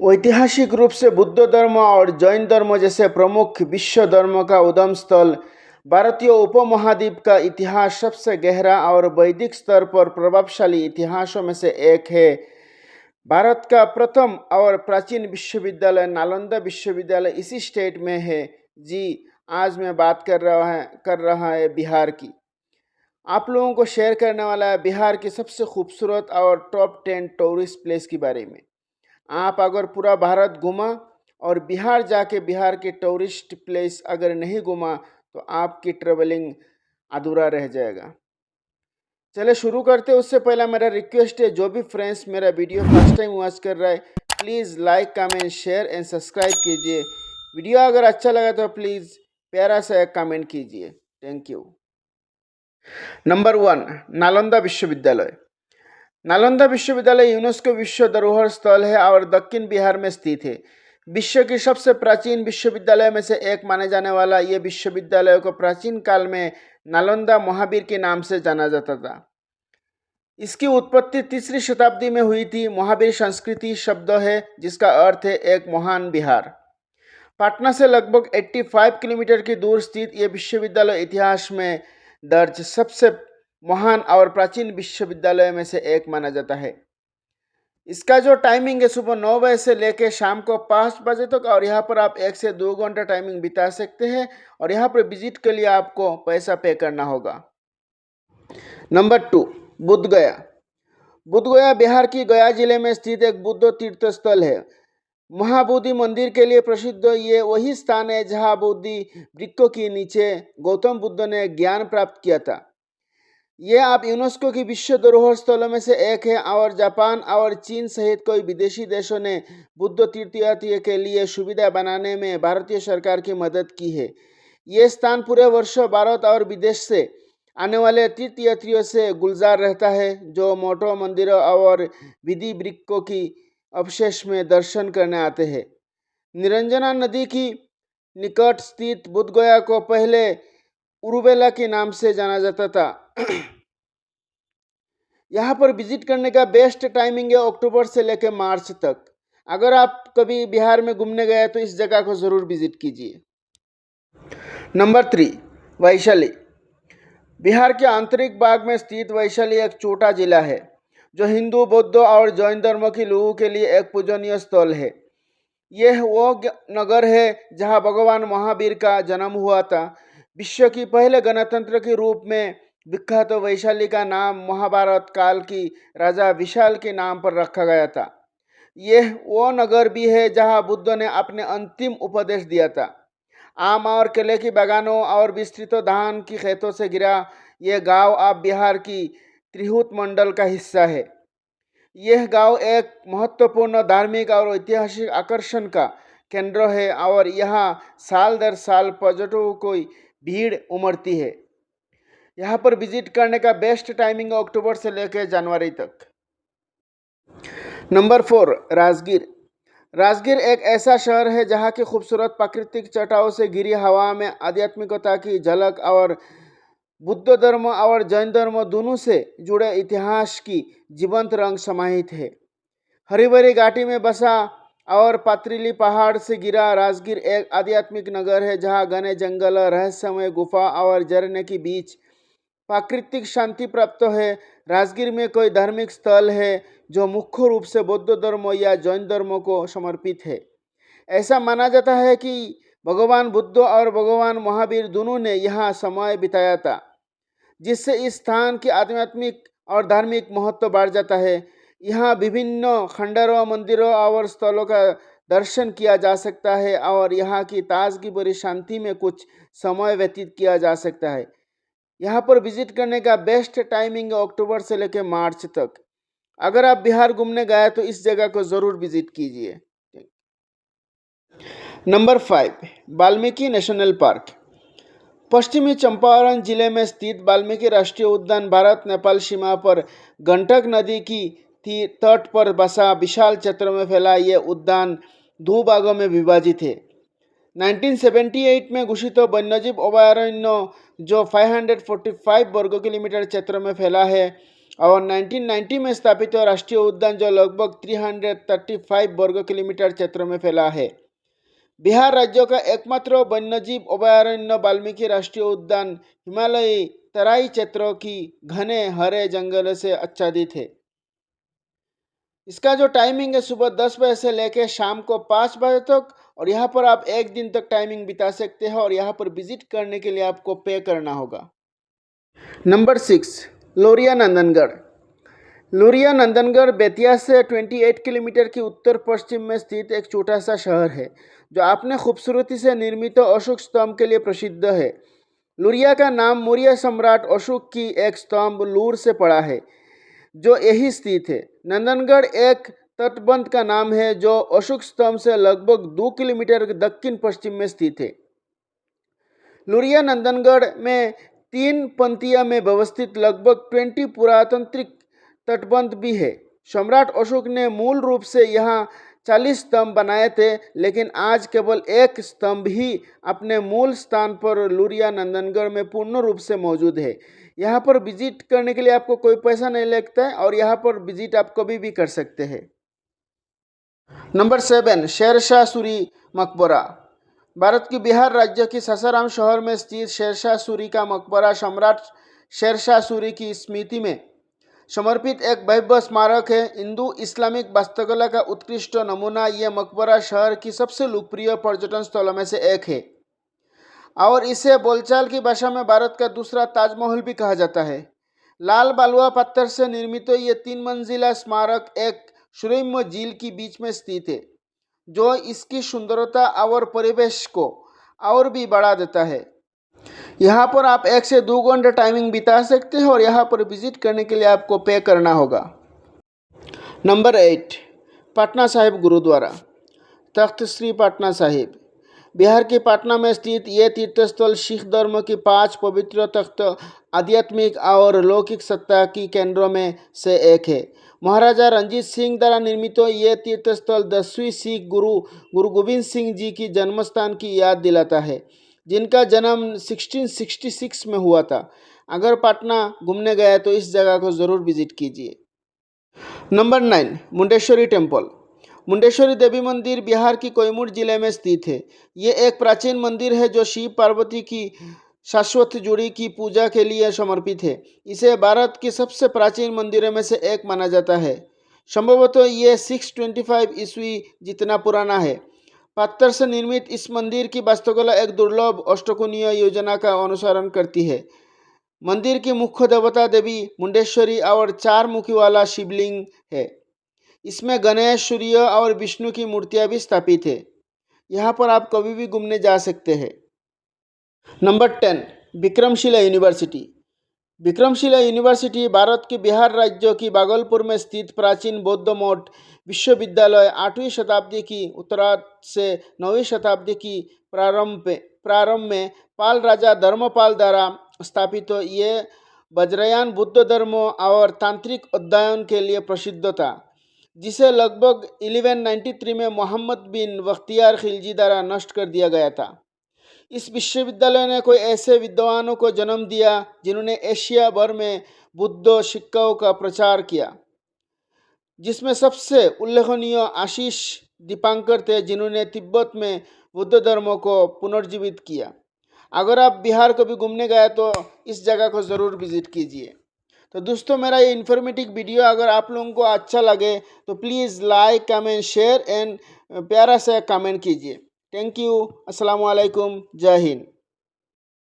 ऐतिहासिक रूप से बुद्ध धर्म और जैन धर्म जैसे प्रमुख विश्व धर्म का उद्गम स्थल भारतीय उपमहाद्वीप का इतिहास सबसे गहरा और वैदिक स्तर पर प्रभावशाली इतिहासों में से एक है। भारत का प्रथम और प्राचीन विश्वविद्यालय नालंदा विश्वविद्यालय इसी स्टेट में है। जी, आज मैं बात कर रहा है बिहार की। आप लोगों को शेयर करने वाला है बिहार की सबसे खूबसूरत और टॉप 10 टूरिस्ट प्लेस के बारे में। आप अगर पूरा भारत घूमा और बिहार जाके बिहार के टूरिस्ट प्लेस अगर नहीं घूमा तो आपकी ट्रेवलिंग अधूरा रह जाएगा। चले शुरू करते हैं। उससे पहला मेरा रिक्वेस्ट है, जो भी फ्रेंड्स मेरा वीडियो फर्स्ट टाइम वॉच कर रहा है please like comment share and subscribe कीजिए। वीडियो अगर अच्छा लगा तो प्लीज़ प्यारा सा एक कमेंट कीजिए। Thank you. नंबर 1, नालंदा विश्वविद्यालय। नालंदा विश्वविद्यालय यूनेस्को विश्व धरोहर स्थल है और दक्षिण बिहार में स्थित है। विश्व की सबसे प्राचीन विश्वविद्यालय में से एक माने जाने वाला यह विश्वविद्यालय को प्राचीन काल में नालंदा महावीर के नाम से जाना जाता था। इसकी उत्पत्ति 3री शताब्दी में हुई थी। महावीर संस्कृति शब्द है जिसका अर्थ है एक महान बिहार। पटना से लगभग 85 किलोमीटर की दूर स्थित यह विश्वविद्यालय इतिहास में दर्ज सबसे महान और प्राचीन विश्वविद्यालय में से एक माना जाता है। इसका जो टाइमिंग है सुबह 9 बजे से लेकर शाम को 5 बजे तक, और यहाँ पर आप 1 से 2 घंटा टाइमिंग बिता सकते हैं और यहाँ पर विजिट के लिए आपको पैसा पे करना होगा। नंबर 2, बुद्ध गया। बुद्ध गया बिहार की गया जिले में स्थित एक बुद्ध तीर्थ स्थल है। महाबोधि मंदिर के लिए प्रसिद्ध ये वही स्थान है जहाँ बोधि वृक्ष के नीचे गौतम बुद्ध ने ज्ञान प्राप्त किया था। ये आप यूनेस्को की विश्व धरोहर स्थलों में से एक है और जापान और चीन सहित कई विदेशी देशों ने बुद्ध तीर्थयात्रियों के लिए सुविधा बनाने में भारतीय सरकार की मदद की है। ये स्थान पूरे वर्ष भारत और विदेश से आने वाले तीर्थयात्रियों से गुलजार रहता है जो मोटो मंदिरों और विधि वृक्षों की अवशेष में दर्शन करने आते हैं। निरंजना नदी की निकट स्थित बुद्ध गया को पहले उरुबेला के नाम से जाना जाता था। यहाँ पर विजिट करने का बेस्ट टाइमिंग है अक्टूबर से लेकर मार्च तक। अगर आप कभी बिहार में घूमने गए तो इस जगह को ज़रूर विजिट कीजिए। नंबर 3, वैशाली। बिहार के आंतरिक भाग में स्थित वैशाली एक छोटा जिला है जो हिंदू, बौद्ध और जैन धर्म के लोगों के लिए एक पूजनीय स्थल है। यह वो नगर है जहाँ भगवान महावीर का जन्म हुआ था। विश्व की पहले गणतंत्र के रूप में विख्यात वैशाली का नाम महाभारत काल की राजा विशाल के नाम पर रखा गया था। यह वो नगर भी है जहाँ बुद्ध ने अपने अंतिम उपदेश दिया था। आम और केले की बागानों और विस्तृत धान की खेतों से घिरा यह गांव अब बिहार की त्रिहुत मंडल का हिस्सा है। यह गांव एक महत्वपूर्ण धार्मिक और ऐतिहासिक आकर्षण का केंद्र है और यहाँ साल दर साल पर्यटकों की भीड़ उमड़ती है। यहाँ पर विजिट करने का बेस्ट टाइमिंग अक्टूबर से लेकर जनवरी तक। नंबर 4, राजगीर। राजगीर एक ऐसा शहर है जहाँ की खूबसूरत प्राकृतिक चट्टानों से घिरी हवा में आध्यात्मिकता की झलक और बुद्ध धर्म और जैन धर्म दोनों से जुड़े इतिहास की जीवंत रंग समाहित है। हरी भरी घाटी में बसा और पथरीली पहाड़ से घिरा राजगीर एक आध्यात्मिक नगर है जहाँ घने जंगल, रहस्यमय गुफा और झरने के बीच प्राकृतिक शांति प्राप्त है। राजगीर में कोई धार्मिक स्थल है जो मुख्य रूप से बौद्ध धर्म या जैन धर्म को समर्पित है। ऐसा माना जाता है कि भगवान बुद्ध और भगवान महावीर दोनों ने यहाँ समय बिताया था, जिससे इस स्थान की आध्यात्मिक और धार्मिक महत्व बढ़ जाता है। यहाँ विभिन्न खंडरों, मंदिरों और स्थलों का दर्शन किया जा सकता है और यहाँ की ताजगी भरी शांति में कुछ समय व्यतीत किया जा सकता है। यहाँ पर विजिट करने का बेस्ट टाइमिंग अक्टूबर से लेकर मार्च तक। अगर आप बिहार घूमने गए तो इस जगह को ज़रूर विजिट कीजिए। Number 5, Valmiki national park. पश्चिमी चंपारण जिले में स्थित वाल्मीकि राष्ट्रीय उद्यान भारत नेपाल सीमा पर गंडक नदी की तट पर बसा विशाल क्षेत्र में फैला ये उद्यान 2 भागों में विभाजित है। 1978 में घोषित वन्यजीव अभयारण्य जो 545 वर्ग किलोमीटर क्षेत्र में फैला है और 1990 में स्थापित हुआ राष्ट्रीय उद्यान जो लगभग 335 वर्ग किलोमीटर क्षेत्र में फैला है। बिहार राज्य का एकमात्र वन्यजीव अभयारण्य वाल्मीकि राष्ट्रीय उद्यान हिमालयी तराई क्षेत्रों की घने हरे जंगल से आच्छादित है। इसका जो टाइमिंग है सुबह 10 बजे से लेकर शाम को 5 बजे तक, और यहाँ पर आप एक दिन तक टाइमिंग बिता सकते हैं और यहाँ पर विजिट करने के लिए आपको पे करना होगा। नंबर 6, लोरिया नंदनगढ़। लोरिया नंदनगढ़ बेतिया से 28 किलोमीटर की उत्तर पश्चिम में स्थित एक छोटा सा शहर है जो अपने खूबसूरती से निर्मित अशोक स्तंभ के लिए प्रसिद्ध है। लुरिया का नाम मौर्य सम्राट अशोक की एक स्तंभ लूर से पड़ा है जो यही स्थित है। नंदनगढ़ एक तटबंध का नाम है जो अशोक स्तंभ से लगभग 2 किलोमीटर दक्षिण पश्चिम में स्थित है। लुरिया नंदनगढ़ में 3 पंक्तियों में व्यवस्थित लगभग 20 पुरातात्विक तटबंध भी है। सम्राट अशोक ने मूल रूप से यहाँ 40 स्तंभ बनाए थे, लेकिन आज केवल एक स्तंभ ही अपने मूल स्थान पर लुरिया नंदनगढ़ में पूर्ण रूप से मौजूद है। यहाँ पर विजिट करने के लिए आपको कोई पैसा नहीं लगता है और यहाँ पर विजिट आप कभी भी कर सकते हैं। नंबर 7, शेरशाह सूरी मकबरा। भारत के बिहार राज्य के सासाराम शहर में स्थित शेरशाह सूरी का मकबरा सम्राट शेरशाह सूरी की स्मृति में समर्पित एक भव्य स्मारक है। हिंदू इस्लामिक वास्तुकला का उत्कृष्ट नमूना यह मकबरा शहर की सबसे लोकप्रिय पर्यटन स्थलों में से एक है और इसे बोलचाल की भाषा में भारत का दूसरा ताजमहल भी कहा जाता है। लाल बालुआ पत्थर से निर्मित यह 3 मंजिला स्मारक एक सुरम्य झील के बीच में स्थित है जो इसकी सुंदरता और परिवेश को और भी बढ़ा देता है। यहाँ पर आप 1 से 2 घंटे टाइमिंग बिता सकते हैं और यहाँ पर विजिट करने के लिए आपको पे करना होगा। नंबर 8, पटना साहिब गुरुद्वारा। तख्त श्री पटना साहिब बिहार के पटना में स्थित ये तीर्थस्थल सिख धर्म की 5 पवित्र तख्त आध्यात्मिक और लौकिक सत्ता की केंद्रों में से एक है। महाराजा रंजीत सिंह द्वारा निर्मित ये तीर्थस्थल 10वें सिख गुरु गोविंद सिंह जी की जन्मस्थान की याद दिलाता है, जिनका जन्म 1666 में हुआ था। अगर पटना घूमने गए तो इस जगह को ज़रूर विजिट कीजिए। Number 9, Mundeshwari temple. मुंडेश्वरी देवी मंदिर बिहार की कैमूर जिले में स्थित है। ये एक प्राचीन मंदिर है जो शिव पार्वती की शाश्वत जोड़ी की पूजा के लिए समर्पित है। इसे भारत की सबसे प्राचीन मंदिरों में से एक माना जाता है। संभवतः ये 625 ईस्वी जितना पुराना है। पत्थर से निर्मित इस मंदिर की वास्तुकला एक दुर्लभ अष्टकोणीय योजना का अनुसरण करती है। मंदिर की मुख्य देवता देवी मुंडेश्वरी और 4 मुखी वाला शिवलिंग है। इसमें गणेश, सूर्य और विष्णु की मूर्तियां भी स्थापित है। यहाँ पर आप कभी भी घूमने जा सकते हैं। Number 10, Vikramshila university. Vikramshila university Bharat के बिहार राज्य की भागलपुर में स्थित प्राचीन बौद्ध मठ विश्वविद्यालय 8वीं शताब्दी की उत्तरार्ध से 9वीं शताब्दी की प्रारंभ में पाल राजा धर्मपाल द्वारा स्थापित ये वज्रयान बुद्ध धर्म और तांत्रिक अध्ययन के लिए प्रसिद्ध था, जिसे लगभग 1193 में मोहम्मद बिन बख्तियार खिलजी द्वारा नष्ट कर दिया गया था। इस विश्वविद्यालय ने कोई ऐसे विद्वानों को जन्म दिया जिन्होंने एशिया भर में बुद्ध शिक्षाओं का प्रचार किया, जिसमें सबसे उल्लेखनीय आशीष दीपांकर थे, जिन्होंने तिब्बत में बुद्ध धर्म को पुनर्जीवित किया। अगर आप बिहार कभी घूमने गए तो इस जगह को ज़रूर विजिट कीजिए। तो दोस्तों, मेरा ये इन्फॉर्मेटिव वीडियो अगर आप लोगों को अच्छा लगे तो please like, comment, share and प्यारा सा कमेंट कीजिए। Thank you. अस्सलाम वालेकुम। जय हिंद।